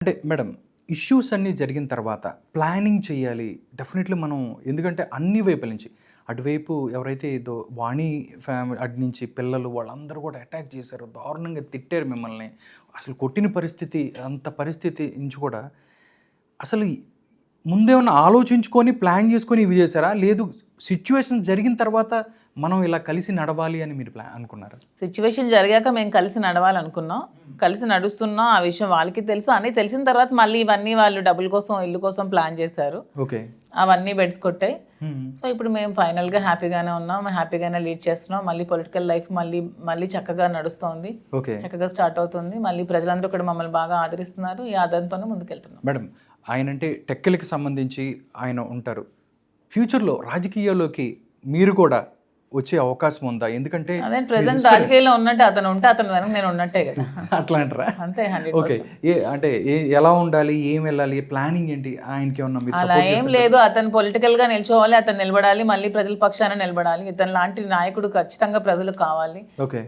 అంటే madam issues అన్నీ జరిగిన తర్వాత ప్లానింగ్ చేయాలి డెఫినెట్లీ మనం. ఎందుకంటే అన్ని వైపుల నుంచి అటువైపు ఎవరైతే ఏదో వాణి ఫ్యామిలీ అటు నుంచి పిల్లలు వాళ్ళందరూ కూడా అటాక్ చేశారు, దారుణంగా తిట్టారు మిమ్మల్ని, అసలు కొట్టిన పరిస్థితి, అంత పరిస్థితి నుంచి కూడా అసలు ముందేమన్నా ఆలోచించుకొని ప్లాన్ చేసుకొని ఇవి చేశారా, లేదు సిచ్యువేషన్ జరిగిన తర్వాత మనం ఇలా కలిసి నడవాలి అని మీరు అనుకున్నారా? సిచ్యువేషన్ జరిగాక మేము కలిసి నడవాలనుకున్నాం, కలిసి నడుస్తున్నాం. ఆ విషయం వాళ్ళకి తెలుసు. అన్నీ తెలిసిన తర్వాత మళ్ళీ ఇవన్నీ వాళ్ళు డబ్బుల కోసం ఇల్లు కోసం ప్లాన్ చేశారు. ఓకే, అవన్నీ బెడ్స్ కొట్టాయి. సో ఇప్పుడు మేము ఫైనల్గా హ్యాపీగానే ఉన్నాం, హ్యాపీగానే లీడ్ చేస్తున్నాం. మళ్ళీ పొలిటికల్ లైఫ్ మళ్ళీ చక్కగా నడుస్తోంది, చక్కగా స్టార్ట్ అవుతుంది. మళ్ళీ ప్రజలందరూ కూడా మమ్మల్ని బాగా ఆదరిస్తున్నారు. ఈ ఆదరణతోనే ముందుకెళ్తున్నాం. మేడం, ఆయన అంటే టెక్కలకి సంబంధించి ఆయన ఉంటారు. ఫ్యూచర్లో రాజకీయాల్లోకి మీరు కూడా వచ్చే అవకాశం ఉందా? ఎందుకంటే అదే ప్రెసెంట్ రాజకీయాల్లో ఉన్నట్టు అతను ఉంటే అతను వెనక నేను ఉన్నట్టే కదా. అట్లా అంటారా? అంతే. ఓకే, అంటే ఎలా ఉండాలి, ఏం వెళ్ళాలి, ప్లానింగ్ ఏంటి ఆయనకి ఏమన్నా మీరు అలా ఏం లేదు. అతను పొలిటికల్ గా నిల్చోవాలి, అతను నిలబడాలి, మళ్ళీ ప్రజల పక్షాన నిలబడాలి. ఇతను లాంటి నాయకుడు ఖచ్చితంగా ప్రజలు కావాలి. ఓకే.